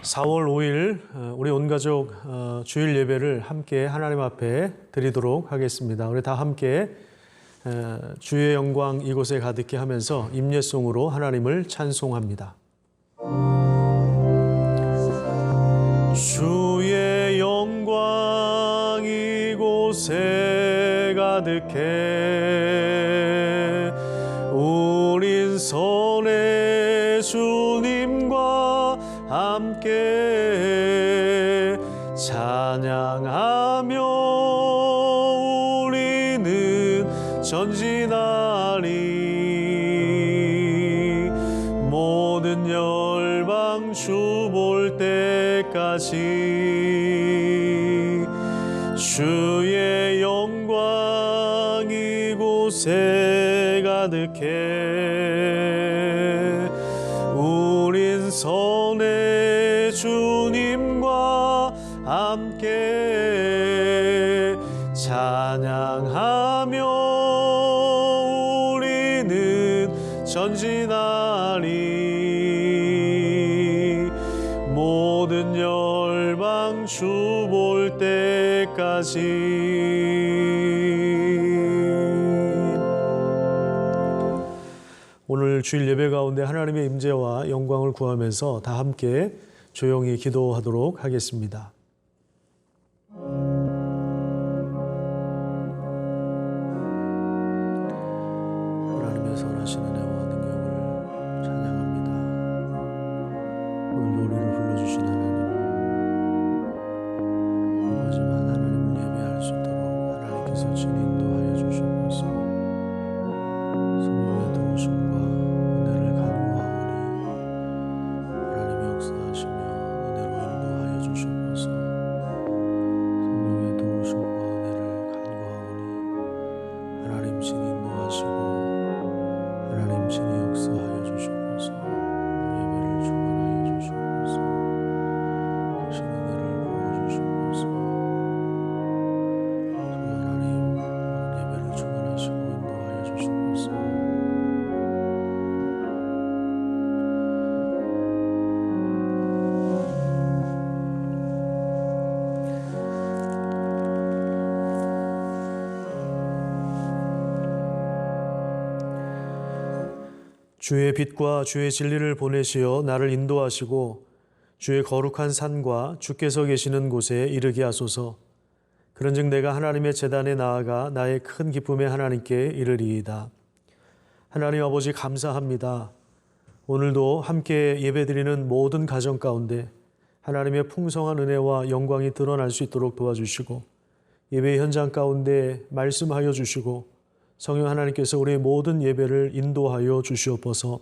4월 5일 우리 온 가족 주일 예배를 함께 하나님 앞에 드리도록 하겠습니다. 우리 다 함께 주의 영광 이곳에 가득히 하면서 임예송으로 하나님을 찬송합니다. 주의 영광 이곳에 가득해 우린 선의 주님과 함께 찬양하며 우리는 전진하리 모든 열방 주 볼 때까지 주의 영광 이곳에 가득해 우린 선의 주님과 함께 찬양하며 우리는 전진하리 모든 열방 주 볼 때까지. 오늘 주일 예배 가운데 하나님의 임재와 영광을 구하면서 다 함께 조용히 기도하도록 하겠습니다. 하나님의 선하신 은혜와 능력을 찬양합니다. 오늘도 우리를 불러주신 하나님, 하지만 하나님을 예배할 수 있도록 하나님께서 친히 인도하여 주시옵소서. 성령의 도우심과 은혜를 간구하오니 하나님이 역사하시며 은혜로 인도하여 주시옵소서. 성령의 도우심과 은혜를 간구하오니 하나님 친히 인도하시고 하나님 친히 역사하여 주시옵소서. 예배를 주관하여 주시옵소서. 대신 은혜를 부어주시옵소서. 하나님 예배를 주관하시고 인도하여 주시옵소서. 주의 빛과 주의 진리를 보내시어 나를 인도하시고 주의 거룩한 산과 주께서 계시는 곳에 이르게 하소서. 그런즉 내가 하나님의 제단에 나아가 나의 큰 기쁨의 하나님께 이르리이다. 하나님 아버지 감사합니다. 오늘도 함께 예배드리는 모든 가정 가운데 하나님의 풍성한 은혜와 영광이 드러날 수 있도록 도와주시고 예배 현장 가운데 말씀하여 주시고 성령 하나님께서 우리의 모든 예배를 인도하여 주시옵소서.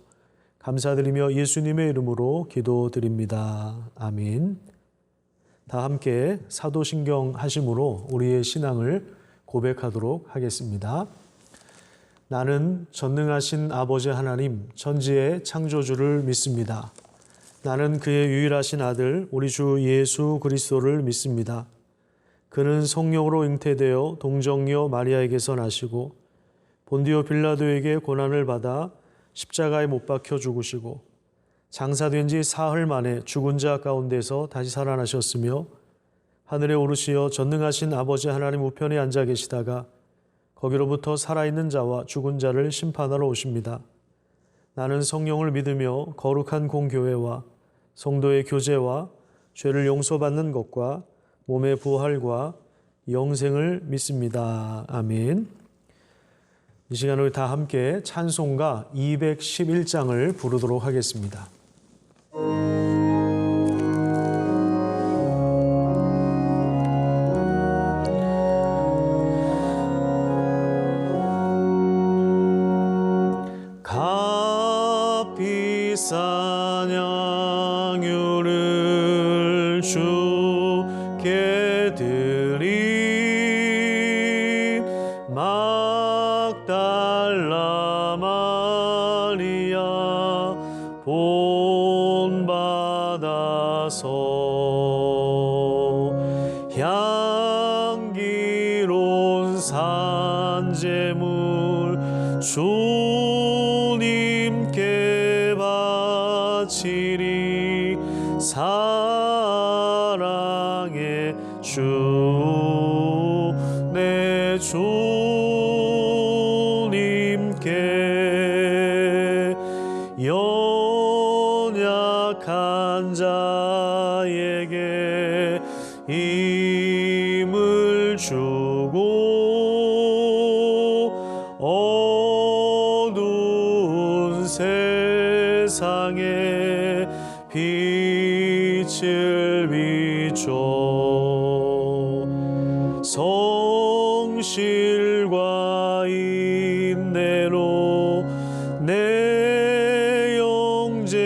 감사드리며 예수님의 이름으로 기도드립니다. 아멘. 다 함께 사도신경 하심으로 우리의 신앙을 고백하도록 하겠습니다. 나는 전능하신 아버지 하나님 천지의 창조주를 믿습니다. 나는 그의 유일하신 아들 우리 주 예수 그리스도를 믿습니다. 그는 성령으로 잉태되어 동정녀 마리아에게서 나시고 본디오 빌라도에게 고난을 받아 십자가에 못 박혀 죽으시고 장사된 지 사흘 만에 죽은 자 가운데서 다시 살아나셨으며 하늘에 오르시어 전능하신 아버지 하나님 우편에 앉아 계시다가 거기로부터 살아있는 자와 죽은 자를 심판하러 오십니다. 나는 성령을 믿으며 거룩한 공교회와 성도의 교제와 죄를 용서받는 것과 몸의 부활과 영생을 믿습니다. 아멘. 이 시간 우리 다 함께 찬송가 211장을 부르도록 하겠습니다. 값비싼 양유를 주께 드린 막달라 마리아 본받아서 향기로운 산제물 주님께 바치리 사 주 내 주님께 연약한 자에게 힘을 주고 어두운 세상에 빛을 비춰 성실과 인내로 내 영제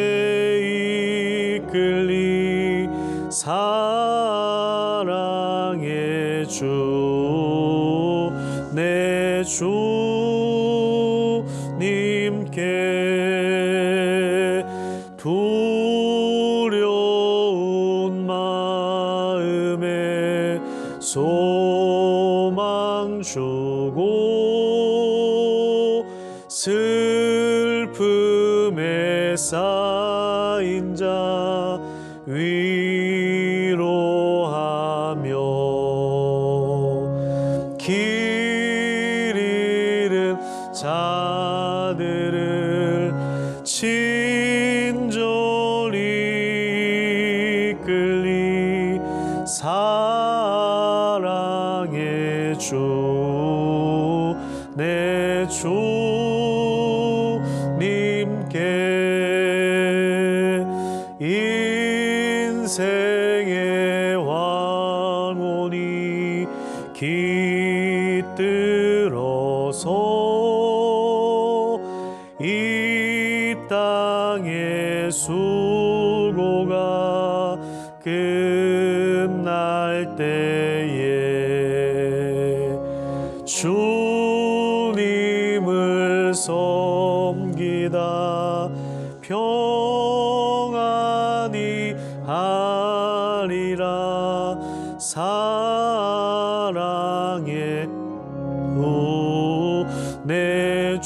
이끌리 사랑의 주 내 주님께 두려운 마음에 소망 주고 슬픔에 쌓인 자 위로하며 길 잃은 자들을 친절히 이끌리 사랑의 주 내 주님께 인생의 왕원이 깃들어서 이 땅의 수고가 끝날 때에 주님을 섬기다 평안히 하리라 사랑의 내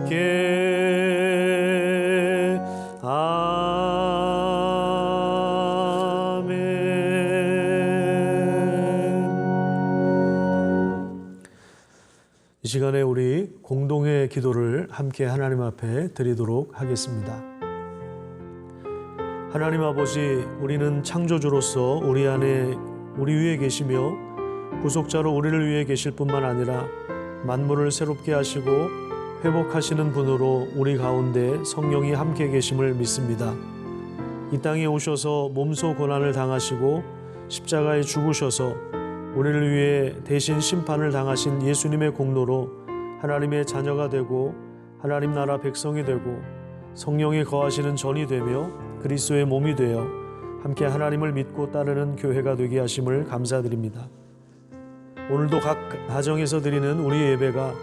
주님께 아멘. 이 시간에 우리 공동의 기도를 함께 하나님 앞에 드리도록 하겠습니다. 하나님 아버지, 우리는 창조주로서 우리 안에 우리 위에 계시며 구속자로 우리를 위해 계실 뿐만 아니라 만물을 새롭게 하시고 회복하시는 분으로 우리 가운데 성령이 함께 계심을 믿습니다. 이 땅에 오셔서 몸소 고난을 당하시고 십자가에 죽으셔서 우리를 위해 대신 심판을 당하신 예수님의 공로로 하나님의 자녀가 되고 하나님 나라 백성이 되고 성령이 거하시는 전이 되며 그리스도의 몸이 되어 함께 하나님을 믿고 따르는 교회가 되게 하심을 감사드립니다. 오늘도 각 가정에서 드리는 우리의 예배가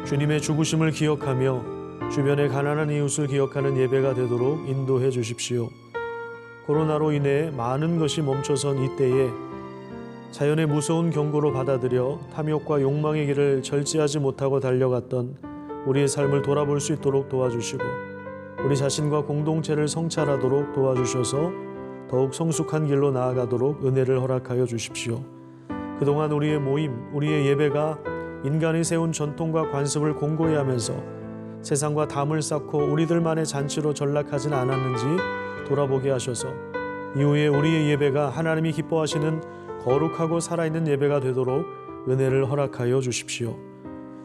주님의 죽으심을 기억하며 주변의 가난한 이웃을 기억하는 예배가 되도록 인도해 주십시오. 코로나로 인해 많은 것이 멈춰선 이때에 자연의 무서운 경고로 받아들여 탐욕과 욕망의 길을 절제하지 못하고 달려갔던 우리의 삶을 돌아볼 수 있도록 도와주시고 우리 자신과 공동체를 성찰하도록 도와주셔서 더욱 성숙한 길로 나아가도록 은혜를 허락하여 주십시오. 그동안 우리의 모임, 우리의 예배가 인간이 세운 전통과 관습을 공고히 하면서 세상과 담을 쌓고 우리들만의 잔치로 전락하진 않았는지 돌아보게 하셔서 이후에 우리의 예배가 하나님이 기뻐하시는 거룩하고 살아있는 예배가 되도록 은혜를 허락하여 주십시오.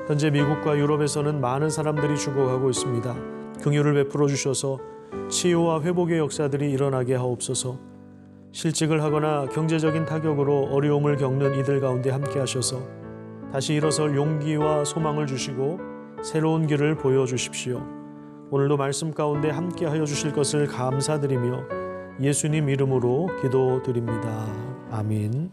현재 미국과 유럽에서는 많은 사람들이 죽어가고 있습니다. 긍휼을 베풀어 주셔서 치유와 회복의 역사들이 일어나게 하옵소서. 실직을 하거나 경제적인 타격으로 어려움을 겪는 이들 가운데 함께 하셔서 다시 일어설 용기와 소망을 주시고 새로운 길을 보여주십시오. 오늘도 말씀 가운데 함께 하여 주실 것을 감사드리며 예수님 이름으로 기도드립니다. 아멘.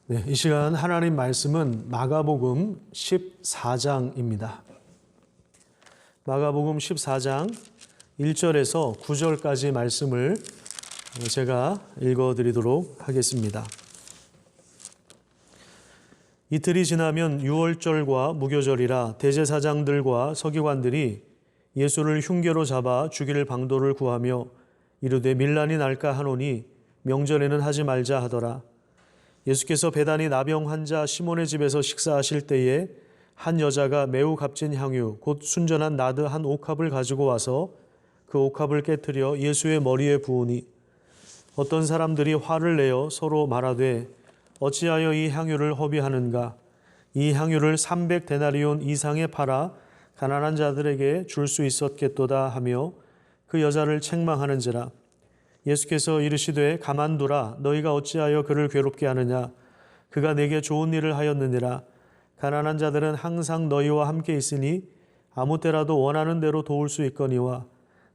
네, 이 시간 하나님 말씀은 마가복음 14장입니다. 마가복음 14장 1절에서 9절까지 말씀을 제가 읽어드리도록 하겠습니다. 이틀이 지나면 유월절과 무교절이라 대제사장들과 서기관들이 예수를 흉계로 잡아 죽일 방도를 구하며 이르되 밀란이 날까 하노니 명절에는 하지 말자 하더라. 예수께서 베다니 나병 환자 시몬의 집에서 식사하실 때에 한 여자가 매우 값진 향유 곧 순전한 나드 한 옥합을 가지고 와서 그 옥합을 깨뜨려 예수의 머리에 부으니 어떤 사람들이 화를 내어 서로 말하되 어찌하여 이 향유를 허비하는가? 이 향유를 300데나리온 이상에 팔아 가난한 자들에게 줄 수 있었겠도다 하며 그 여자를 책망하는지라. 예수께서 이르시되 가만두라. 너희가 어찌하여 그를 괴롭게 하느냐? 그가 내게 좋은 일을 하였느니라. 가난한 자들은 항상 너희와 함께 있으니 아무 때라도 원하는 대로 도울 수 있거니와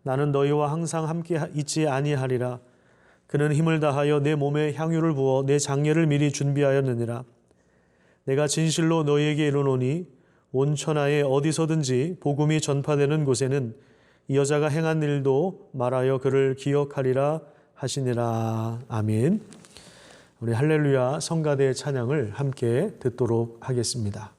나는 너희와 항상 함께 있지 아니하리라. 그는 힘을 다하여 내 몸에 향유를 부어 내 장례를 미리 준비하였느니라. 내가 진실로 너희에게 이르노니 온 천하에 어디서든지 복음이 전파되는 곳에는 이 여자가 행한 일도 말하여 그를 기억하리라 하시니라. 아멘. 우리 할렐루야 성가대의 찬양을 함께 듣도록 하겠습니다.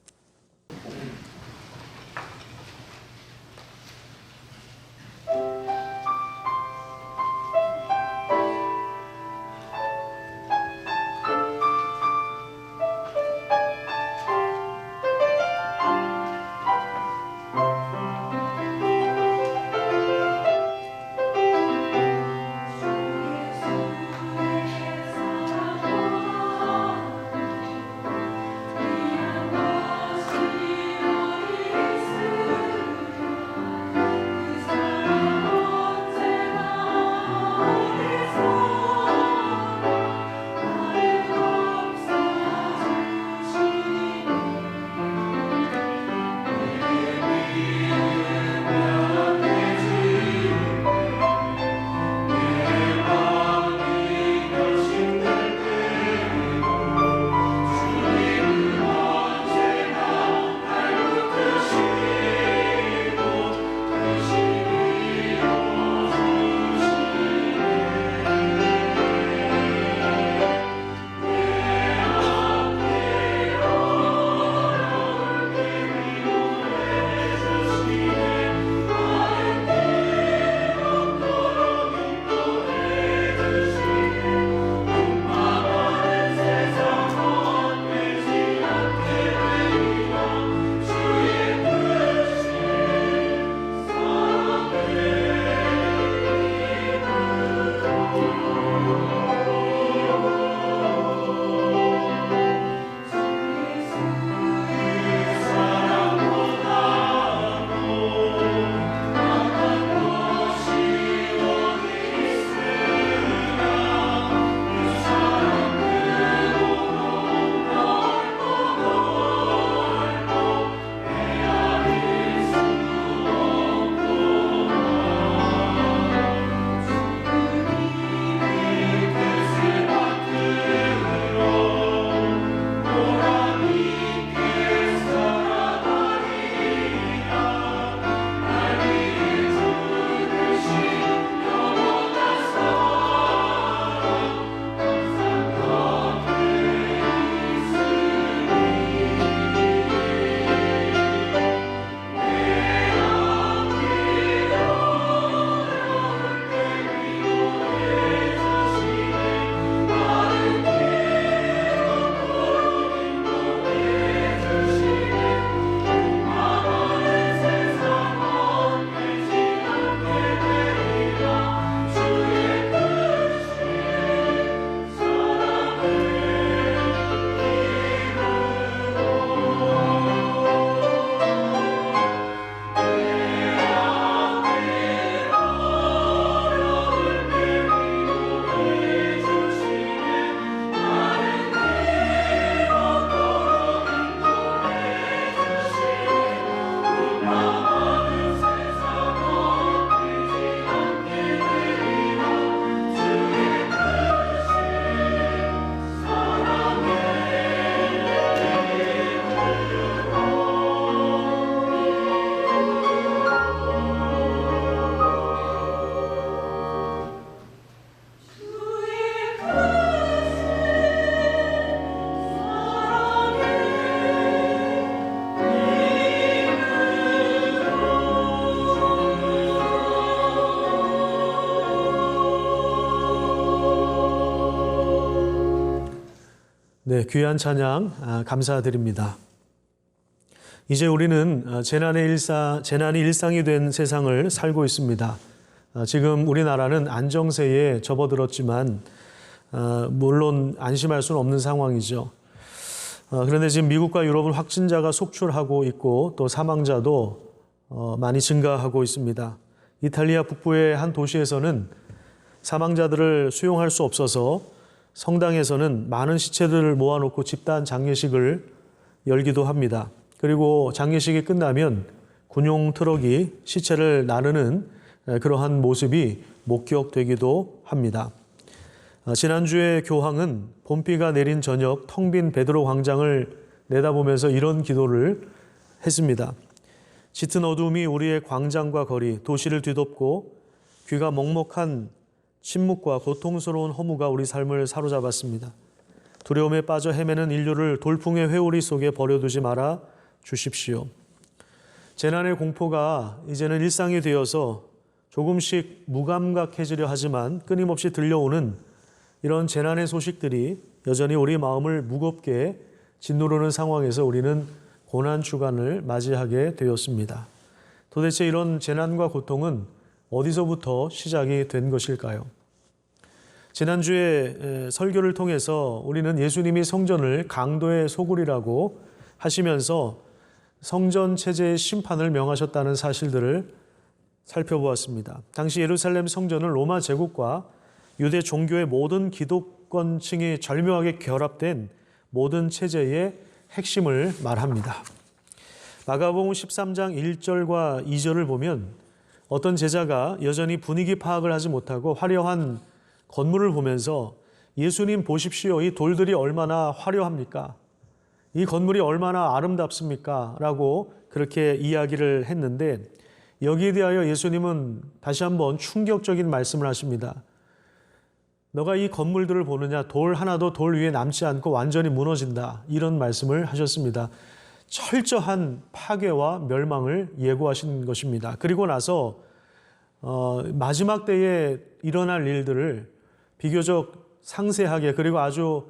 네, 귀한 찬양 감사드립니다. 이제 우리는 재난이 일상이 된 세상을 살고 있습니다. 지금 우리나라는 안정세에 접어들었지만 물론 안심할 수는 없는 상황이죠. 그런데 지금 미국과 유럽은 확진자가 속출하고 있고 또 사망자도 많이 증가하고 있습니다. 이탈리아 북부의 한 도시에서는 사망자들을 수용할 수 없어서 성당에서는 많은 시체들을 모아놓고 집단 장례식을 열기도 합니다. 그리고 장례식이 끝나면 군용 트럭이 시체를 나르는 그러한 모습이 목격되기도 합니다. 지난주에 교황은 봄비가 내린 저녁 텅 빈 베드로 광장을 내다보면서 이런 기도를 했습니다. 짙은 어둠이 우리의 광장과 거리, 도시를 뒤덮고 귀가 먹먹한 침묵과 고통스러운 허무가 우리 삶을 사로잡았습니다. 두려움에 빠져 헤매는 인류를 돌풍의 회오리 속에 버려두지 말아 주십시오. 재난의 공포가 이제는 일상이 되어서 조금씩 무감각해지려 하지만 끊임없이 들려오는 이런 재난의 소식들이 여전히 우리 마음을 무겁게 짓누르는 상황에서 우리는 고난주간을 맞이하게 되었습니다. 도대체 이런 재난과 고통은 어디서부터 시작이 된 것일까요? 지난주에 설교를 통해서 우리는 예수님이 성전을 강도의 소굴이라고 하시면서 성전 체제의 심판을 명하셨다는 사실들을 살펴보았습니다. 당시 예루살렘 성전은 로마 제국과 유대 종교의 모든 기독권층이 절묘하게 결합된 모든 체제의 핵심을 말합니다. 마가복음 13장 1절과 2절을 보면 어떤 제자가 여전히 분위기 파악을 하지 못하고 화려한 건물을 보면서 예수님 보십시오. 이 돌들이 얼마나 화려합니까? 이 건물이 얼마나 아름답습니까? 라고 그렇게 이야기를 했는데 여기에 대하여 예수님은 다시 한번 충격적인 말씀을 하십니다. 너가 이 건물들을 보느냐? 돌 하나도 돌 위에 남지 않고 완전히 무너진다. 이런 말씀을 하셨습니다. 철저한 파괴와 멸망을 예고하신 것입니다. 그리고 나서 마지막 때에 일어날 일들을 비교적 상세하게 그리고 아주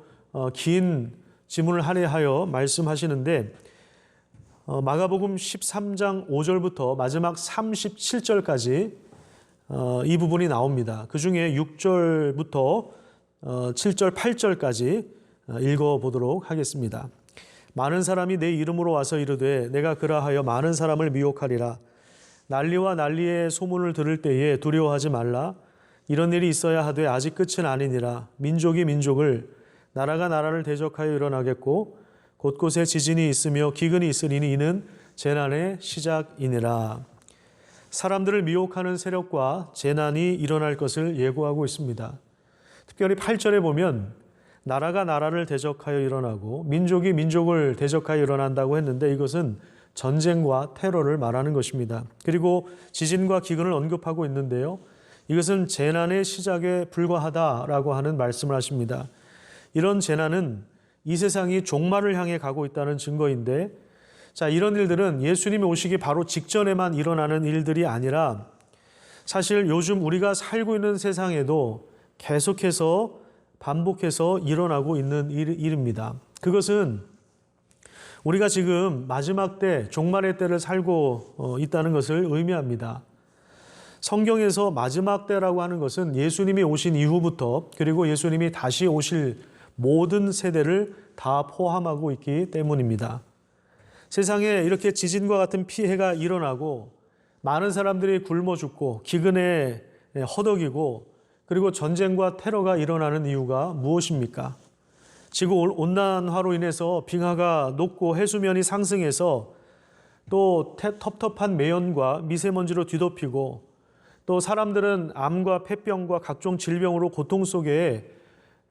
긴 지문을 할애하여 말씀하시는데 마가복음 13장 5절부터 마지막 37절까지 이 부분이 나옵니다. 그 중에 6절부터 7절, 8절까지 읽어보도록 하겠습니다. 많은 사람이 내 이름으로 와서 이르되 내가 그라하여 많은 사람을 미혹하리라. 난리와 난리의 소문을 들을 때에 두려워하지 말라. 이런 일이 있어야 하되 아직 끝은 아니니라. 민족이 민족을 나라가 나라를 대적하여 일어나겠고 곳곳에 지진이 있으며 기근이 있으리니 이는 재난의 시작이니라. 사람들을 미혹하는 세력과 재난이 일어날 것을 예고하고 있습니다. 특별히 8절에 보면 나라가 나라를 대적하여 일어나고 민족이 민족을 대적하여 일어난다고 했는데 이것은 전쟁과 테러를 말하는 것입니다. 그리고 지진과 기근을 언급하고 있는데요. 이것은 재난의 시작에 불과하다라고 하는 말씀을 하십니다. 이런 재난은 이 세상이 종말을 향해 가고 있다는 증거인데 자, 이런 일들은 예수님이 오시기 바로 직전에만 일어나는 일들이 아니라 사실 요즘 우리가 살고 있는 세상에도 계속해서 반복해서 일어나고 있는 일입니다. 그것은 우리가 지금 마지막 때, 종말의 때를 살고 있다는 것을 의미합니다. 성경에서 마지막 때라고 하는 것은 예수님이 오신 이후부터 그리고 예수님이 다시 오실 모든 세대를 다 포함하고 있기 때문입니다. 세상에 이렇게 지진과 같은 피해가 일어나고 많은 사람들이 굶어 죽고 기근에 허덕이고 그리고 전쟁과 테러가 일어나는 이유가 무엇입니까? 지구온난화로 인해서 빙하가 녹고 해수면이 상승해서 또 텁텁한 매연과 미세먼지로 뒤덮이고 또 사람들은 암과 폐병과 각종 질병으로 고통 속에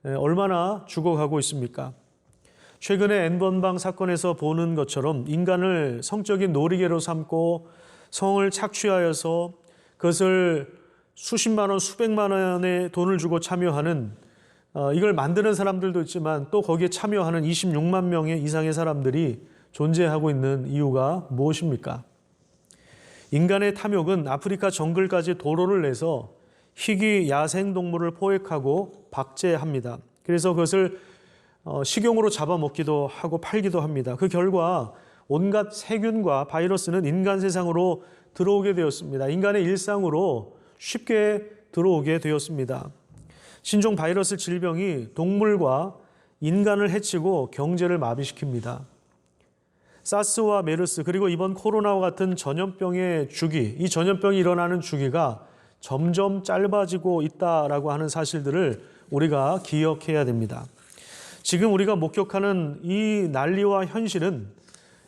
얼마나 죽어가고 있습니까? 최근에 N번방 사건에서 보는 것처럼 인간을 성적인 놀이개로 삼고 성을 착취하여서 그것을 수십만 원, 수백만 원의 돈을 주고 참여하는 이걸 만드는 사람들도 있지만 또 거기에 참여하는 26만 명의 이상의 사람들이 존재하고 있는 이유가 무엇입니까? 인간의 탐욕은 아프리카 정글까지 도로를 내서 희귀 야생동물을 포획하고 박제합니다. 그래서 그것을 식용으로 잡아먹기도 하고 팔기도 합니다. 그 결과 온갖 세균과 바이러스는 인간 세상으로 들어오게 되었습니다. 인간의 일상으로 쉽게 들어오게 되었습니다. 신종 바이러스 질병이 동물과 인간을 해치고 경제를 마비시킵니다. 사스와 메르스 그리고 이번 코로나와 같은 전염병의 주기, 이 전염병이 일어나는 주기가 점점 짧아지고 있다라고 하는 사실들을 우리가 기억해야 됩니다. 지금 우리가 목격하는 이 난리와 현실은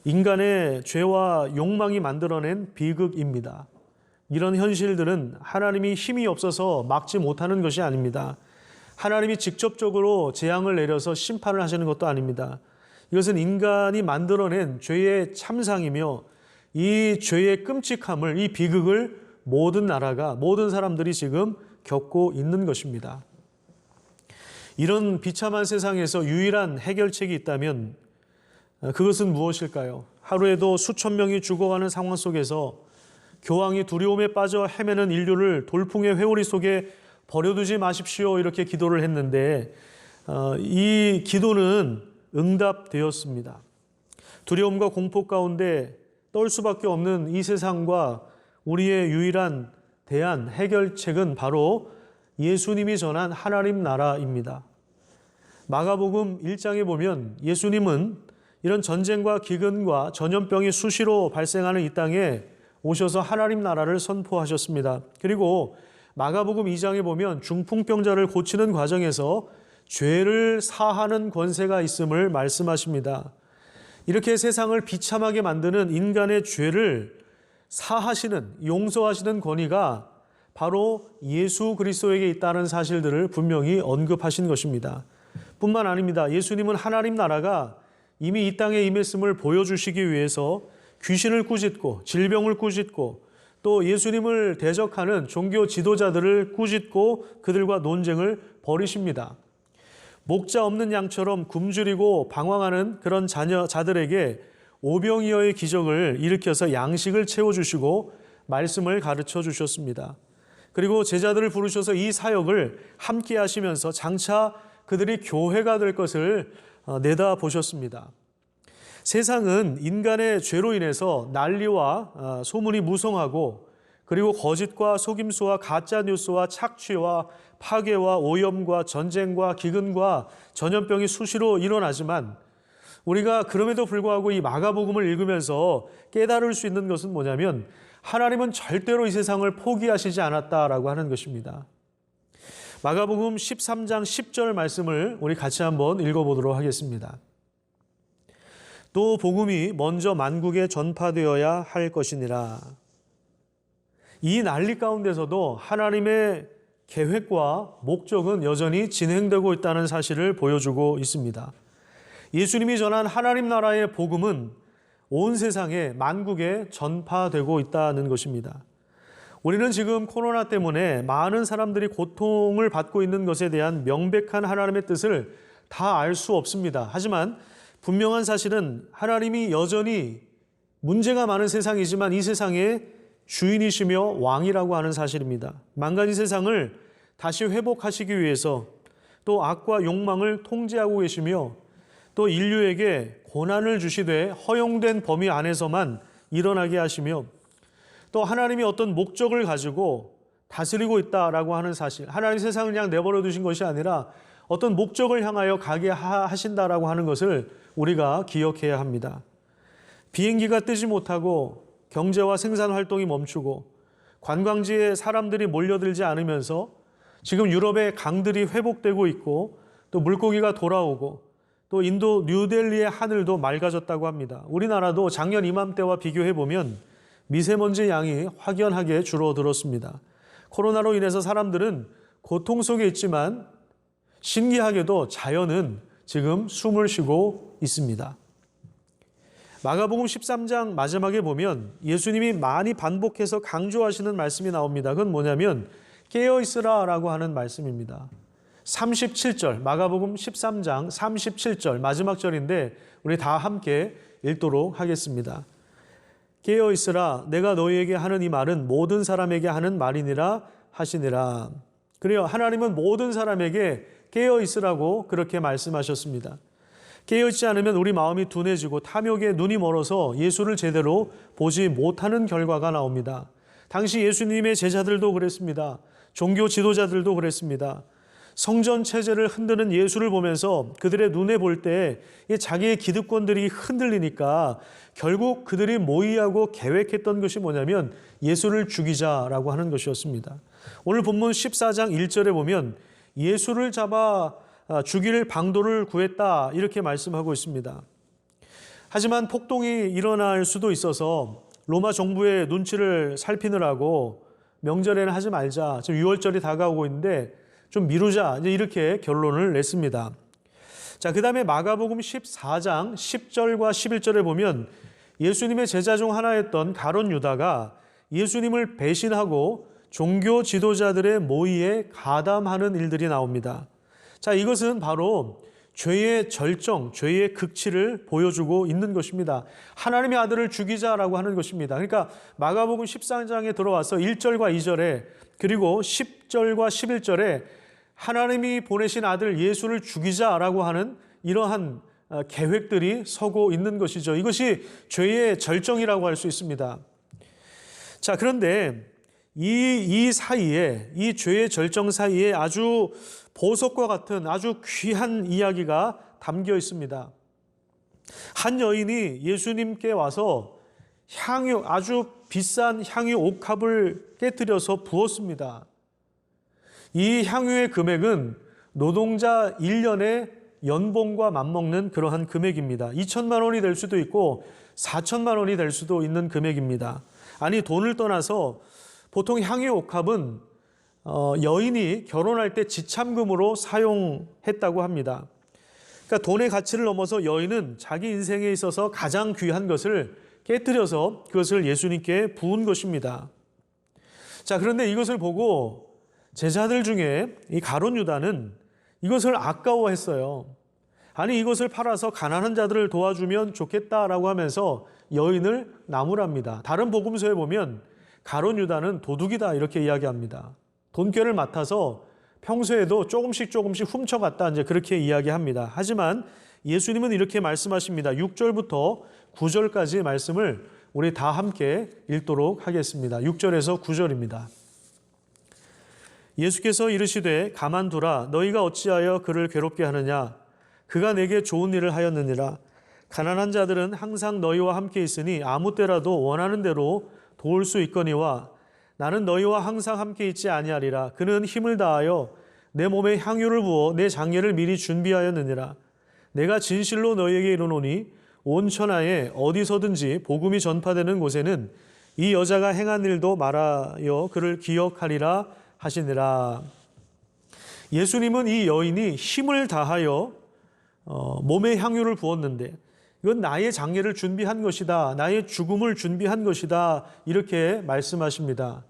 인간의 죄와 욕망이 만들어낸 비극입니다. 이런 현실들은 하나님이 힘이 없어서 막지 못하는 것이 아닙니다. 하나님이 직접적으로 재앙을 내려서 심판을 하시는 것도 아닙니다. 이것은 인간이 만들어낸 죄의 참상이며 이 죄의 끔찍함을, 이 비극을 모든 나라가, 모든 사람들이 지금 겪고 있는 것입니다. 이런 비참한 세상에서 유일한 해결책이 있다면 그것은 무엇일까요? 하루에도 수천 명이 죽어가는 상황 속에서 교황이 두려움에 빠져 헤매는 인류를 돌풍의 회오리 속에 버려두지 마십시오 이렇게 기도를 했는데 이 기도는 응답되었습니다. 두려움과 공포 가운데 떨 수밖에 없는 이 세상과 우리의 유일한 대안 해결책은 바로 예수님이 전한 하나님 나라입니다. 마가복음 1장에 보면 예수님은 이런 전쟁과 기근과 전염병이 수시로 발생하는 이 땅에 오셔서 하나님 나라를 선포하셨습니다. 그리고 마가복음 2장에 보면 중풍병자를 고치는 과정에서 죄를 사하는 권세가 있음을 말씀하십니다. 이렇게 세상을 비참하게 만드는 인간의 죄를 사하시는, 용서하시는 권위가 바로 예수 그리스도에게 있다는 사실들을 분명히 언급하신 것입니다. 뿐만 아닙니다. 예수님은 하나님 나라가 이미 이 땅에 임했음을 보여주시기 위해서 귀신을 꾸짖고 질병을 꾸짖고 또 예수님을 대적하는 종교 지도자들을 꾸짖고 그들과 논쟁을 벌이십니다. 목자 없는 양처럼 굶주리고 방황하는 그런 자들에게 오병이어의 기적을 일으켜서 양식을 채워주시고 말씀을 가르쳐 주셨습니다. 그리고 제자들을 부르셔서 이 사역을 함께 하시면서 장차 그들이 교회가 될 것을 내다보셨습니다. 세상은 인간의 죄로 인해서 난리와 소문이 무성하고 그리고 거짓과 속임수와 가짜 뉴스와 착취와 파괴와 오염과 전쟁과 기근과 전염병이 수시로 일어나지만 우리가 그럼에도 불구하고 이 마가복음을 읽으면서 깨달을 수 있는 것은 뭐냐면 하나님은 절대로 이 세상을 포기하시지 않았다라고 하는 것입니다. 마가복음 13장 10절 말씀을 우리 같이 한번 읽어보도록 하겠습니다. 또 복음이 먼저 만국에 전파되어야 할 것이니라. 이 난리 가운데서도 하나님의 계획과 목적은 여전히 진행되고 있다는 사실을 보여주고 있습니다. 예수님이 전한 하나님 나라의 복음은 온 세상에 만국에 전파되고 있다는 것입니다. 우리는 지금 코로나 때문에 많은 사람들이 고통을 받고 있는 것에 대한 명백한 하나님의 뜻을 다 알 수 없습니다. 하지만 분명한 사실은 하나님이 여전히 문제가 많은 세상이지만 이 세상의 주인이시며 왕이라고 하는 사실입니다. 망가진 세상을 다시 회복하시기 위해서 또 악과 욕망을 통제하고 계시며 또 인류에게 고난을 주시되 허용된 범위 안에서만 일어나게 하시며 또 하나님이 어떤 목적을 가지고 다스리고 있다라고 하는 사실, 하나님 세상을 그냥 내버려 두신 것이 아니라 어떤 목적을 향하여 가게 하신다라고 하는 것을 우리가 기억해야 합니다. 비행기가 뜨지 못하고 경제와 생산 활동이 멈추고 관광지에 사람들이 몰려들지 않으면서 지금 유럽의 강들이 회복되고 있고 또 물고기가 돌아오고 또 인도 뉴델리의 하늘도 맑아졌다고 합니다. 우리나라도 작년 이맘때와 비교해 보면 미세먼지 양이 확연하게 줄어들었습니다. 코로나로 인해서 사람들은 고통 속에 있지만 신기하게도 자연은 지금 숨을 쉬고 있습니다. 마가복음 13장 마지막에 보면 예수님이 많이 반복해서 강조하시는 말씀이 나옵니다. 그건 뭐냐면 깨어있으라라고 하는 말씀입니다. 37절, 마가복음 13장 37절 마지막 절인데 우리 다 함께 읽도록 하겠습니다. 깨어있으라, 내가 너희에게 하는 이 말은 모든 사람에게 하는 말이니라 하시니라. 그래요, 하나님은 모든 사람에게 깨어 있으라고 그렇게 말씀하셨습니다. 깨어 있지 않으면 우리 마음이 둔해지고 탐욕에 눈이 멀어서 예수를 제대로 보지 못하는 결과가 나옵니다. 당시 예수님의 제자들도 그랬습니다. 종교 지도자들도 그랬습니다. 성전 체제를 흔드는 예수를 보면서 그들의 눈에 볼 때 자기의 기득권들이 흔들리니까 결국 그들이 모의하고 계획했던 것이 뭐냐면 예수를 죽이자라고 하는 것이었습니다. 오늘 본문 14장 1절에 보면 예수를 잡아 죽일 방도를 구했다 이렇게 말씀하고 있습니다. 하지만 폭동이 일어날 수도 있어서 로마 정부의 눈치를 살피느라고 명절에는 하지 말자. 지금 6월절이 다가오고 있는데 좀 미루자. 이렇게 결론을 냈습니다. 자, 그 다음에 마가복음 14장 10절과 11절에 보면 예수님의 제자 중 하나였던 가룟 유다가 예수님을 배신하고 종교 지도자들의 모의에 가담하는 일들이 나옵니다. 자, 이것은 바로 죄의 절정, 죄의 극치를 보여주고 있는 것입니다. 하나님의 아들을 죽이자라고 하는 것입니다. 그러니까 마가복음 14장에 들어와서 1절과 2절에 그리고 10절과 11절에 하나님이 보내신 아들 예수를 죽이자라고 하는 이러한 계획들이 서고 있는 것이죠. 이것이 죄의 절정이라고 할 수 있습니다. 자, 그런데 이 사이에, 이 죄의 절정 사이에 아주 보석과 같은 아주 귀한 이야기가 담겨 있습니다. 한 여인이 예수님께 와서 향유, 아주 비싼 향유 옥합을 깨뜨려서 부었습니다. 이 향유의 금액은 노동자 1년의 연봉과 맞먹는 그러한 금액입니다. 2천만 원이 될 수도 있고 4천만 원이 될 수도 있는 금액입니다. 아니, 돈을 떠나서 보통 향유 옥합은 여인이 결혼할 때 지참금으로 사용했다고 합니다. 그러니까 돈의 가치를 넘어서 여인은 자기 인생에 있어서 가장 귀한 것을 깨뜨려서 그것을 예수님께 부은 것입니다. 자, 그런데 이것을 보고 제자들 중에 이 가룟 유다는 이것을 아까워했어요. 아니, 이것을 팔아서 가난한 자들을 도와주면 좋겠다라고 하면서 여인을 나무랍니다. 다른 복음서에 보면 가룟 유다는 도둑이다 이렇게 이야기합니다. 돈꾀를 맡아서 평소에도 조금씩 훔쳐갔다 이제 그렇게 이야기합니다. 하지만 예수님은 이렇게 말씀하십니다. 6절부터 9절까지 말씀을 우리 다 함께 읽도록 하겠습니다. 6절에서 9절입니다. 예수께서 이르시되 가만두라. 너희가 어찌하여 그를 괴롭게 하느냐. 그가 내게 좋은 일을 하였느니라. 가난한 자들은 항상 너희와 함께 있으니 아무 때라도 원하는 대로 도울 수 있거니와 나는 너희와 항상 함께 있지 아니하리라. 그는 힘을 다하여 내 몸에 향유를 부어 내 장례를 미리 준비하였느니라. 내가 진실로 너희에게 이르노니 온 천하에 어디서든지 복음이 전파되는 곳에는 이 여자가 행한 일도 말하여 그를 기억하리라 하시니라. 예수님은 이 여인이 힘을 다하여 몸에 향유를 부었는데 이건 나의 장례를 준비한 것이다. 나의 죽음을 준비한 것이다. 이렇게 말씀하십니다.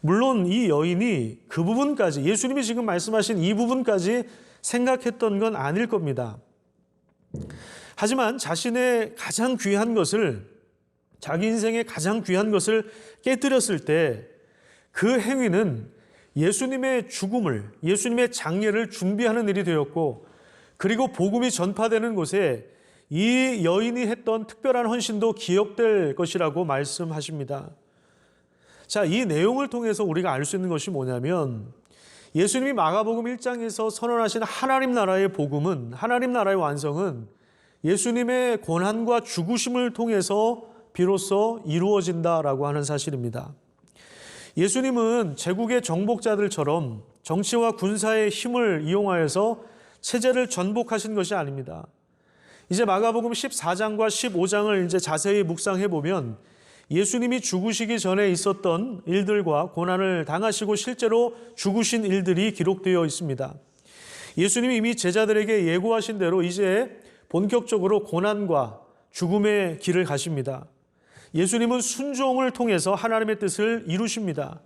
물론 이 여인이 그 부분까지, 예수님이 지금 말씀하신 이 부분까지 생각했던 건 아닐 겁니다. 하지만 자신의 가장 귀한 것을, 자기 인생의 가장 귀한 것을 깨뜨렸을 때 그 행위는 예수님의 죽음을, 예수님의 장례를 준비하는 일이 되었고, 그리고 복음이 전파되는 곳에 이 여인이 했던 특별한 헌신도 기억될 것이라고 말씀하십니다. 자, 이 내용을 통해서 우리가 알 수 있는 것이 뭐냐면 예수님이 마가복음 1장에서 선언하신 하나님 나라의 복음은, 하나님 나라의 완성은 예수님의 고난과 죽으심을 통해서 비로소 이루어진다라고 하는 사실입니다. 예수님은 제국의 정복자들처럼 정치와 군사의 힘을 이용하여서 체제를 전복하신 것이 아닙니다. 이제 마가복음 14장과 15장을 이제 자세히 묵상해 보면 예수님이 죽으시기 전에 있었던 일들과 고난을 당하시고 실제로 죽으신 일들이 기록되어 있습니다. 예수님이 이미 제자들에게 예고하신 대로 이제 본격적으로 고난과 죽음의 길을 가십니다. 예수님은 순종을 통해서 하나님의 뜻을 이루십니다.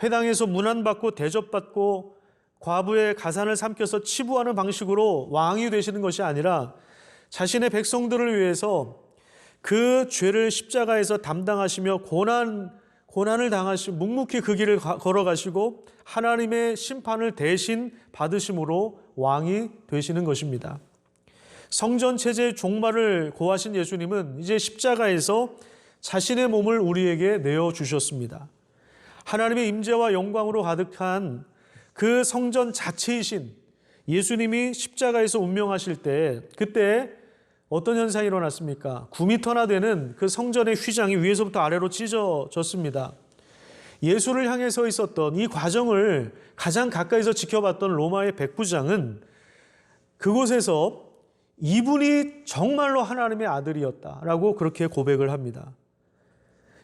회당에서 문안받고 대접받고 과부의 가산을 삼켜서 치부하는 방식으로 왕이 되시는 것이 아니라 자신의 백성들을 위해서 그 죄를 십자가에서 담당하시며 고난을 당하시고 묵묵히 그 길을 걸어가시고 하나님의 심판을 대신 받으심으로 왕이 되시는 것입니다. 성전 체제의 종말을 고하신 예수님은 이제 십자가에서 자신의 몸을 우리에게 내어주셨습니다. 하나님의 임재와 영광으로 가득한 그 성전 자체이신 예수님이 십자가에서 운명하실 때 그때 어떤 현상이 일어났습니까? 9m나 되는 그 성전의 휘장이 위에서부터 아래로 찢어졌습니다. 예수를 향해 서 있었던 이 과정을 가장 가까이서 지켜봤던 로마의 백부장은 그곳에서 이분이 정말로 하나님의 아들이었다라고 그렇게 고백을 합니다.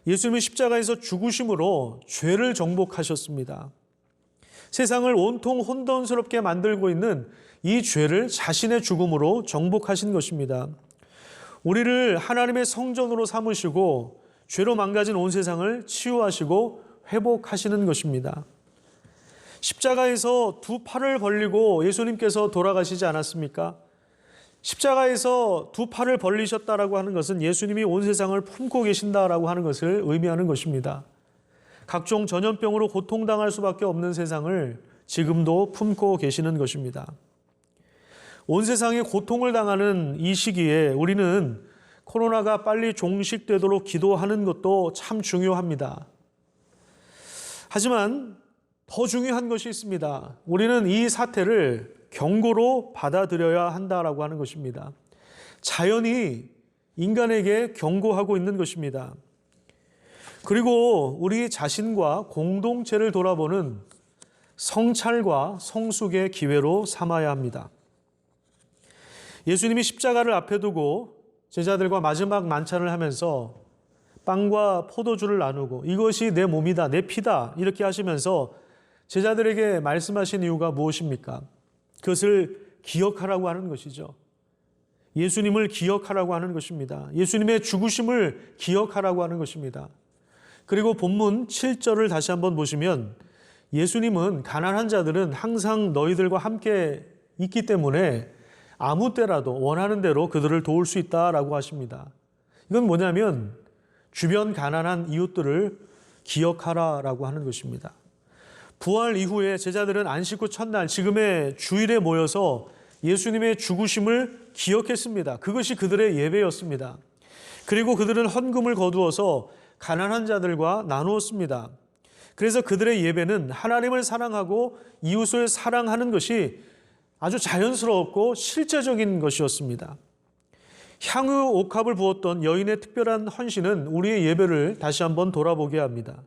예수님은 십자가에서 죽으심으로 죄를 정복하셨습니다. 세상을 온통 혼돈스럽게 만들고 있는 이 죄를 자신의 죽음으로 정복하신 것입니다. 우리를 하나님의 성전으로 삼으시고 죄로 망가진 온 세상을 치유하시고 회복하시는 것입니다. 십자가에서 두 팔을 벌리고 예수님께서 돌아가시지 않았습니까? 십자가에서 두 팔을 벌리셨다라고 하는 것은 예수님이 온 세상을 품고 계신다라고 하는 것을 의미하는 것입니다. 각종 전염병으로 고통당할 수밖에 없는 세상을 지금도 품고 계시는 것입니다. 온 세상에 고통을 당하는 이 시기에 우리는 코로나가 빨리 종식되도록 기도하는 것도 참 중요합니다. 하지만 더 중요한 것이 있습니다. 우리는 이 사태를 경고로 받아들여야 한다라고 하는 것입니다. 자연이 인간에게 경고하고 있는 것입니다. 그리고 우리 자신과 공동체를 돌아보는 성찰과 성숙의 기회로 삼아야 합니다. 예수님이 십자가를 앞에 두고 제자들과 마지막 만찬을 하면서 빵과 포도주를 나누고 이것이 내 몸이다, 내 피다 이렇게 하시면서 제자들에게 말씀하신 이유가 무엇입니까? 그것을 기억하라고 하는 것이죠. 예수님을 기억하라고 하는 것입니다. 예수님의 죽으심을 기억하라고 하는 것입니다. 그리고 본문 7절을 다시 한번 보시면 예수님은 가난한 자들은 항상 너희들과 함께 있기 때문에 아무 때라도 원하는 대로 그들을 도울 수 있다라고 하십니다. 이건 뭐냐면 주변 가난한 이웃들을 기억하라라고 하는 것입니다. 부활 이후에 제자들은 안식 후 첫날 지금의 주일에 모여서 예수님의 죽으심을 기억했습니다. 그것이 그들의 예배였습니다. 그리고 그들은 헌금을 거두어서 가난한 자들과 나누었습니다. 그래서 그들의 예배는 하나님을 사랑하고 이웃을 사랑하는 것이 아주 자연스러웠고 실제적인 것이었습니다. 향후 옥합을 부었던 여인의 특별한 헌신은 우리의 예배를 다시 한번 돌아보게 합니다.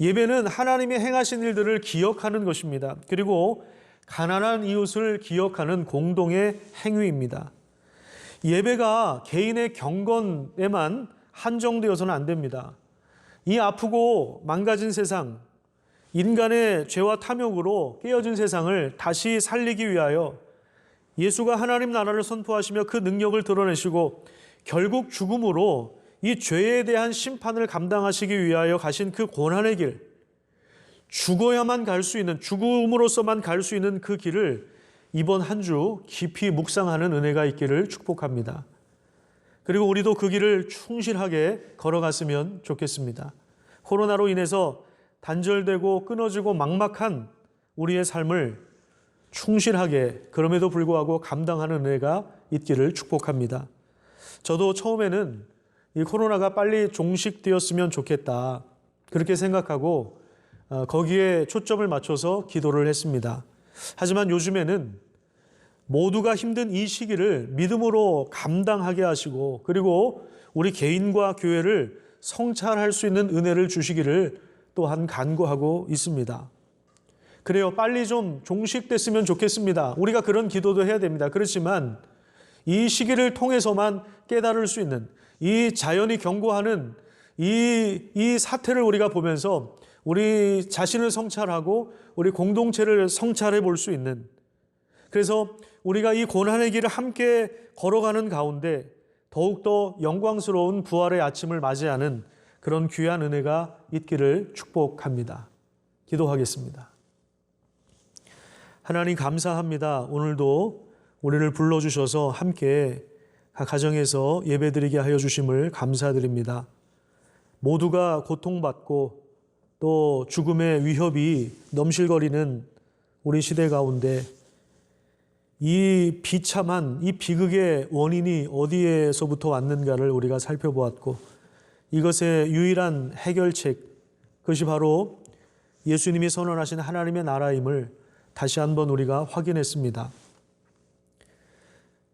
예배는 하나님이 행하신 일들을 기억하는 것입니다. 그리고 가난한 이웃을 기억하는 공동의 행위입니다. 예배가 개인의 경건에만 한정되어서는 안 됩니다. 이 아프고 망가진 세상, 인간의 죄와 탐욕으로 깨어진 세상을 다시 살리기 위하여 예수가 하나님 나라를 선포하시며 그 능력을 드러내시고 결국 죽음으로 이 죄에 대한 심판을 감당하시기 위하여 가신 그 고난의 길, 죽어야만 갈 수 있는, 죽음으로서만 갈 수 있는 그 길을 이번 한 주 깊이 묵상하는 은혜가 있기를 축복합니다. 그리고 우리도 그 길을 충실하게 걸어갔으면 좋겠습니다. 코로나로 인해서 단절되고 끊어지고 막막한 우리의 삶을 충실하게 그럼에도 불구하고 감당하는 은혜가 있기를 축복합니다. 저도 처음에는 이 코로나가 빨리 종식되었으면 좋겠다 그렇게 생각하고 거기에 초점을 맞춰서 기도를 했습니다. 하지만 요즘에는 모두가 힘든 이 시기를 믿음으로 감당하게 하시고 그리고 우리 개인과 교회를 성찰할 수 있는 은혜를 주시기를 또한 간구하고 있습니다. 그래요. 빨리 좀 종식됐으면 좋겠습니다. 우리가 그런 기도도 해야 됩니다. 그렇지만 이 시기를 통해서만 깨달을 수 있는 이 자연이 경고하는 이 사태를 우리가 보면서 우리 자신을 성찰하고 우리 공동체를 성찰해 볼 수 있는, 그래서 우리가 이 고난의 길을 함께 걸어가는 가운데 더욱더 영광스러운 부활의 아침을 맞이하는 그런 귀한 은혜가 있기를 축복합니다. 기도하겠습니다. 하나님 감사합니다. 오늘도 우리를 불러주셔서 함께 각 가정에서 예배드리게 하여 주심을 감사드립니다. 모두가 고통받고 또 죽음의 위협이 넘실거리는 우리 시대 가운데 이 비참한 이 비극의 원인이 어디에서부터 왔는가를 우리가 살펴보았고 이것의 유일한 해결책, 그것이 바로 예수님이 선언하신 하나님의 나라임을 다시 한번 우리가 확인했습니다.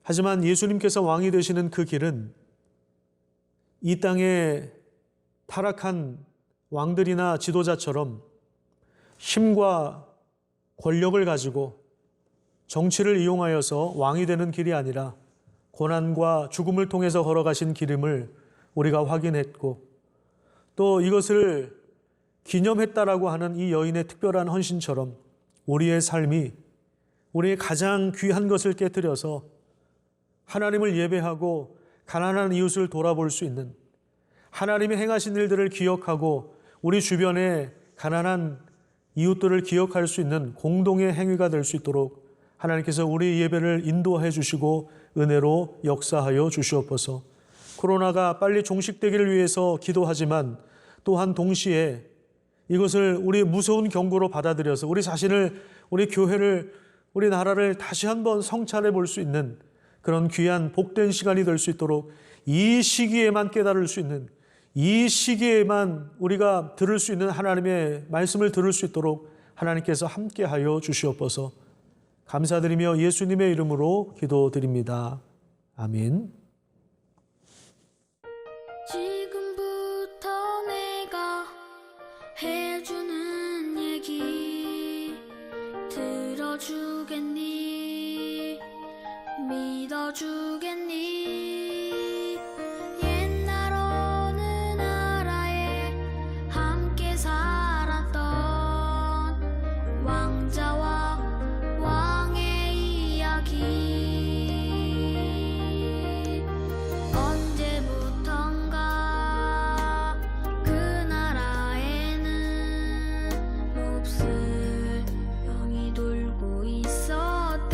하지만 예수님께서 왕이 되시는 그 길은 이 땅에 타락한 왕들이나 지도자처럼 힘과 권력을 가지고 정치를 이용하여서 왕이 되는 길이 아니라 고난과 죽음을 통해서 걸어가신 길임을 우리가 확인했고 또 이것을 기념했다라고 하는 이 여인의 특별한 헌신처럼 우리의 삶이 우리의 가장 귀한 것을 깨뜨려서 하나님을 예배하고 가난한 이웃을 돌아볼 수 있는 하나님이 행하신 일들을 기억하고 우리 주변의 가난한 이웃들을 기억할 수 있는 공동의 행위가 될 수 있도록 하나님께서 우리 예배를 인도해 주시고 은혜로 역사하여 주시옵소서. 코로나가 빨리 종식되기를 위해서 기도하지만 또한 동시에 이것을 우리의 무서운 경고로 받아들여서 우리 자신을, 우리 교회를, 우리 나라를 다시 한번 성찰해 볼 수 있는 그런 귀한 복된 시간이 될 수 있도록 이 시기에만 깨달을 수 있는 이 시기에만 우리가 들을 수 있는 하나님의 말씀을 들을 수 있도록 하나님께서 함께하여 주시옵소서. 감사드리며 예수님의 이름으로 기도드립니다. 아멘. 지금부터 내가 해주는 얘기 들어주겠니? 믿어주겠니? 옛날 어느 나라에 함께 살았던 왕자와 왕의 이야기 언제부턴가 그 나라에는 몹쓸 병이 돌고 있었대.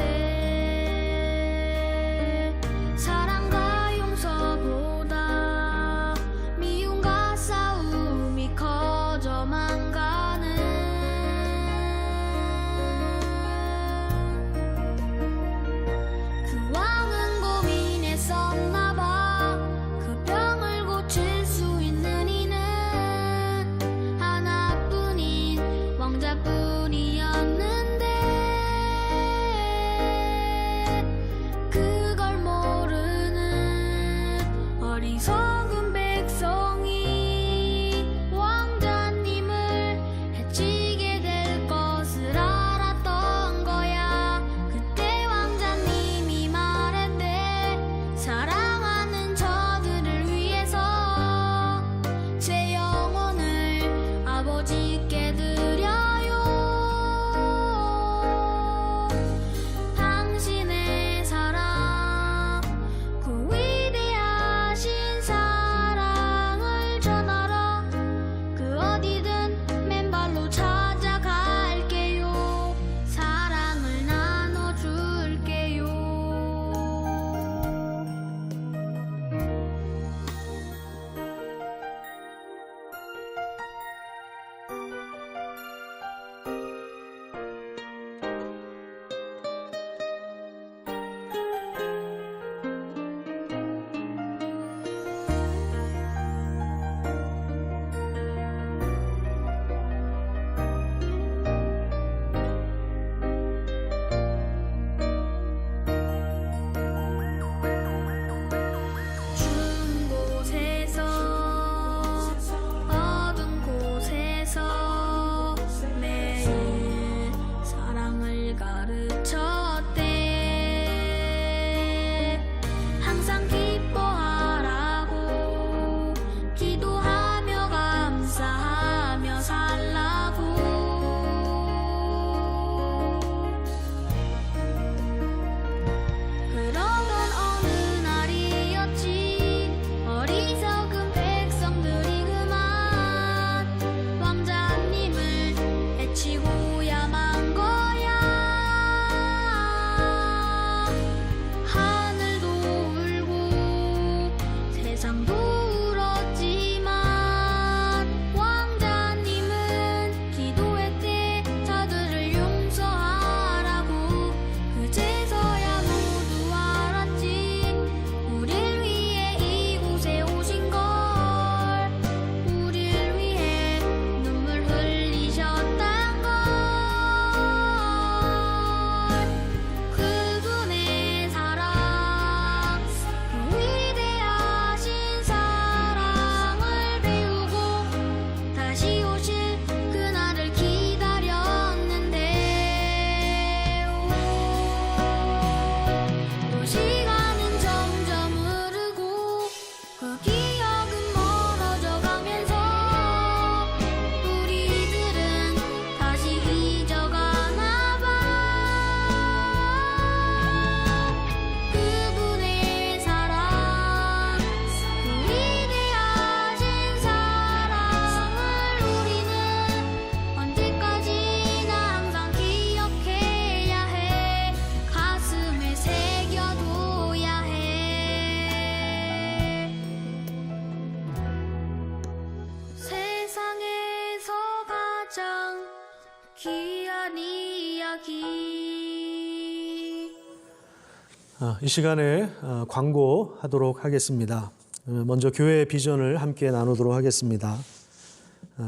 이 시간에 광고하도록 하겠습니다. 먼저 교회의 비전을 함께 나누도록 하겠습니다.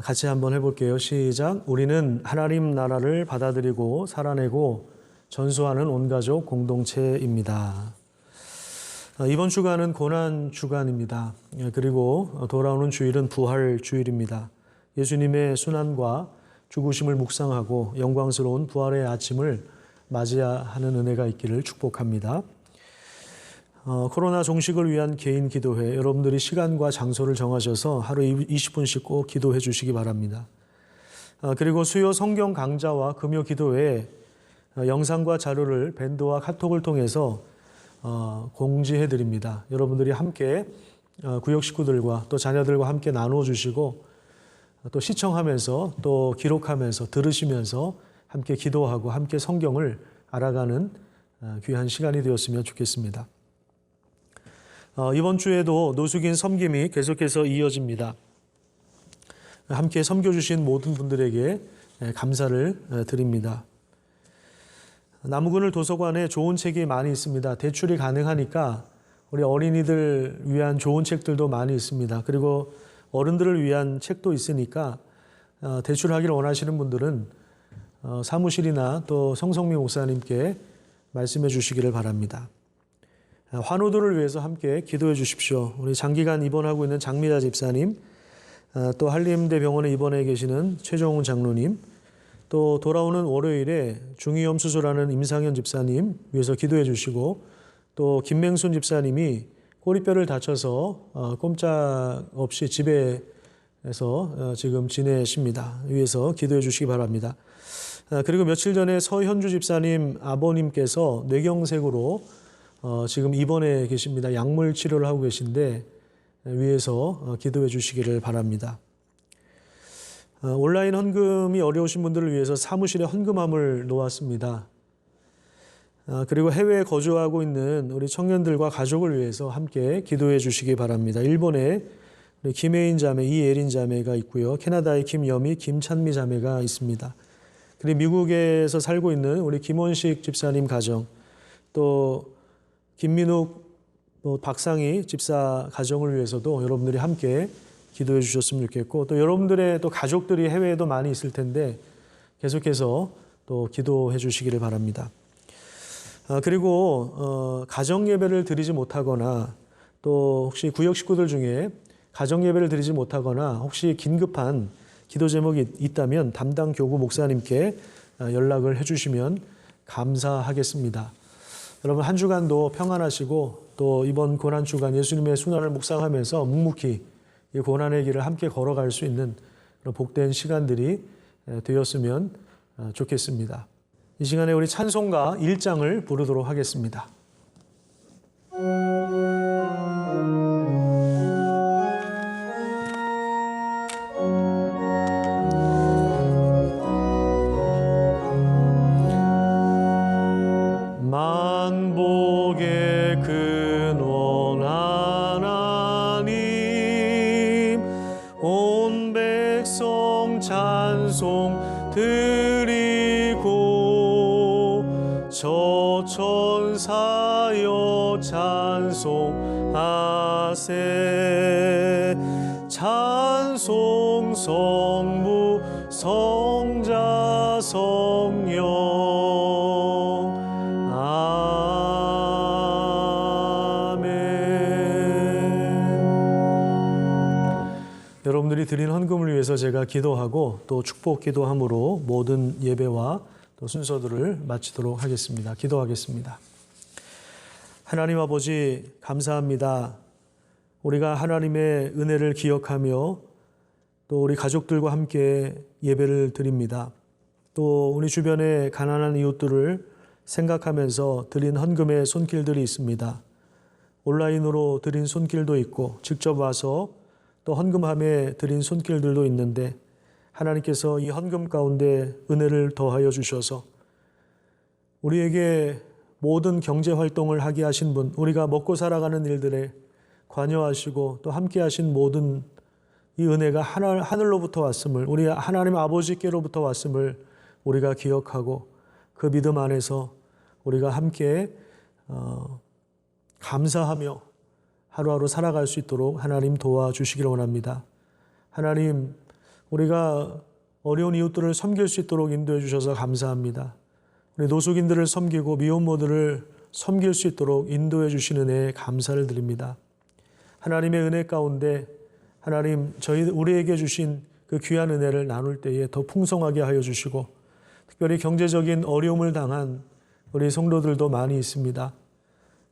같이 한번 해볼게요. 시작. 우리는 하나님 나라를 받아들이고 살아내고 전수하는 온가족 공동체입니다. 이번 주간은 고난 주간입니다. 그리고 돌아오는 주일은 부활 주일입니다. 예수님의 순환과 죽으심을 묵상하고 영광스러운 부활의 아침을 맞이하는 은혜가 있기를 축복합니다. 코로나 종식을 위한 개인 기도회, 여러분들이 시간과 장소를 정하셔서 하루 20분씩 꼭 기도해 주시기 바랍니다. 그리고 수요 성경 강좌와 금요 기도회 영상과 자료를 밴드와 카톡을 통해서 공지해 드립니다. 여러분들이 함께 구역 식구들과 또 자녀들과 함께 나누어 주시고 또 시청하면서 또 기록하면서 들으시면서 함께 기도하고 함께 성경을 알아가는 귀한 시간이 되었으면 좋겠습니다. 이번 주에도 노숙인 섬김이 계속해서 이어집니다. 함께 섬겨주신 모든 분들에게 감사를 드립니다. 나무그늘 도서관에 좋은 책이 많이 있습니다. 대출이 가능하니까 우리 어린이들 위한 좋은 책들도 많이 있습니다. 그리고 어른들을 위한 책도 있으니까 대출하기를 원하시는 분들은 사무실이나 또 성성미 목사님께 말씀해 주시기를 바랍니다. 환우들을 위해서 함께 기도해 주십시오. 우리 장기간 입원하고 있는 장미자 집사님, 또 한림대병원에 입원해 계시는 최정훈 장로님, 또 돌아오는 월요일에 중이염 수술하는 임상현 집사님 위해서 기도해 주시고, 또 김맹순 집사님이 꼬리뼈를 다쳐서 꼼짝없이 집에서 지금 지내십니다. 위해서 기도해 주시기 바랍니다. 그리고 며칠 전에 서현주 집사님 아버님께서 뇌경색으로 지금 입원해 계십니다. 약물 치료를 하고 계신데 위해서 기도해 주시기를 바랍니다. 온라인 헌금이 어려우신 분들을 위해서 사무실에 헌금함을 놓았습니다. 그리고 해외에 거주하고 있는 우리 청년들과 가족을 위해서 함께 기도해 주시기 바랍니다. 일본에 우리 김혜인 자매, 이예린 자매가 있고요. 캐나다의 김여미, 김찬미 자매가 있습니다. 그리고 미국에서 살고 있는 우리 김원식 집사님 가정, 또 김민욱, 박상희 집사 가정을 위해서도 여러분들이 함께 기도해 주셨으면 좋겠고, 또 여러분들의 또 가족들이 해외에도 많이 있을 텐데 계속해서 또 기도해 주시기를 바랍니다. 그리고 가정 예배를 드리지 못하거나 또 혹시 구역 식구들 중에 가정 예배를 드리지 못하거나 혹시 긴급한 기도 제목이 있다면 담당 교구 목사님께 연락을 해주시면 감사하겠습니다. 여러분 한 주간도 평안하시고 또 이번 고난 주간 예수님의 순환을 묵상하면서 묵묵히 이 고난의 길을 함께 걸어갈 수 있는 그런 복된 시간들이 되었으면 좋겠습니다. 이 시간에 우리 찬송가 1장을 부르도록 하겠습니다. 만복의 근원 하나님 온 백성 찬송 드리고 저 천사여 찬송하세 찬송 성부 성자 성령 여러분들이 드린 헌금을 위해서 제가 기도하고 또 축복 기도함으로 모든 예배와 또 순서들을 마치도록 하겠습니다. 기도하겠습니다. 하나님 아버지 감사합니다. 우리가 하나님의 은혜를 기억하며 또 우리 가족들과 함께 예배를 드립니다. 또 우리 주변의 가난한 이웃들을 생각하면서 드린 헌금의 손길들이 있습니다. 온라인으로 드린 손길도 있고 직접 와서 또 헌금함에 드린 손길들도 있는데 하나님께서 이 헌금 가운데 은혜를 더하여 주셔서 우리에게 모든 경제활동을 하게 하신 분, 우리가 먹고 살아가는 일들에 관여하시고 또 함께 하신 모든 이 은혜가 하늘로부터 왔음을, 우리 하나님 아버지께로부터 왔음을 우리가 기억하고 그 믿음 안에서 우리가 함께 감사하며 하루하루 살아갈 수 있도록 하나님 도와주시기를 원합니다. 하나님, 우리가 어려운 이웃들을 섬길 수 있도록 인도해 주셔서 감사합니다. 우리 노숙인들을 섬기고 미혼모들을 섬길 수 있도록 인도해 주시는 은혜에 감사를 드립니다. 하나님의 은혜 가운데 하나님 우리에게 주신 그 귀한 은혜를 나눌 때에 더 풍성하게 하여 주시고, 특별히 경제적인 어려움을 당한 우리 성도들도 많이 있습니다.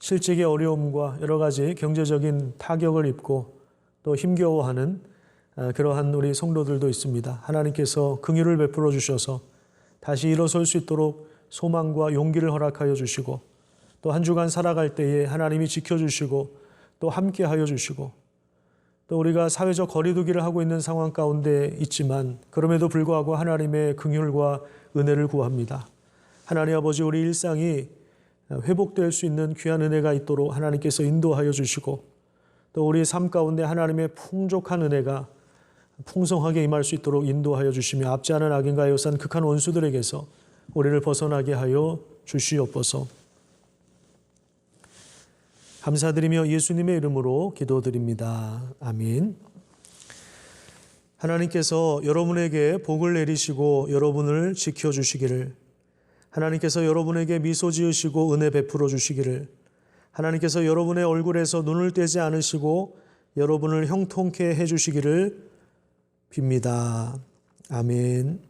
실직의 어려움과 여러 가지 경제적인 타격을 입고 또 힘겨워하는 그러한 우리 성도들도 있습니다. 하나님께서 긍휼을 베풀어 주셔서 다시 일어설 수 있도록 소망과 용기를 허락하여 주시고, 또 한 주간 살아갈 때에 하나님이 지켜주시고 또 함께하여 주시고, 또 우리가 사회적 거리두기를 하고 있는 상황 가운데 있지만 그럼에도 불구하고 하나님의 긍휼과 은혜를 구합니다. 하나님 아버지, 우리 일상이 회복될 수 있는 귀한 은혜가 있도록 하나님께서 인도하여 주시고, 또 우리 삶 가운데 하나님의 풍족한 은혜가 풍성하게 임할 수 있도록 인도하여 주시며, 앞지 않은 악인과 여산 극한 원수들에게서 우리를 벗어나게 하여 주시옵소서. 감사드리며 예수님의 이름으로 기도드립니다. 아멘. 하나님께서 여러분에게 복을 내리시고 여러분을 지켜주시기를, 하나님께서 여러분에게 미소 지으시고 은혜 베풀어 주시기를, 하나님께서 여러분의 얼굴에서 눈을 떼지 않으시고 여러분을 형통케 해주시기를 빕니다. 아멘.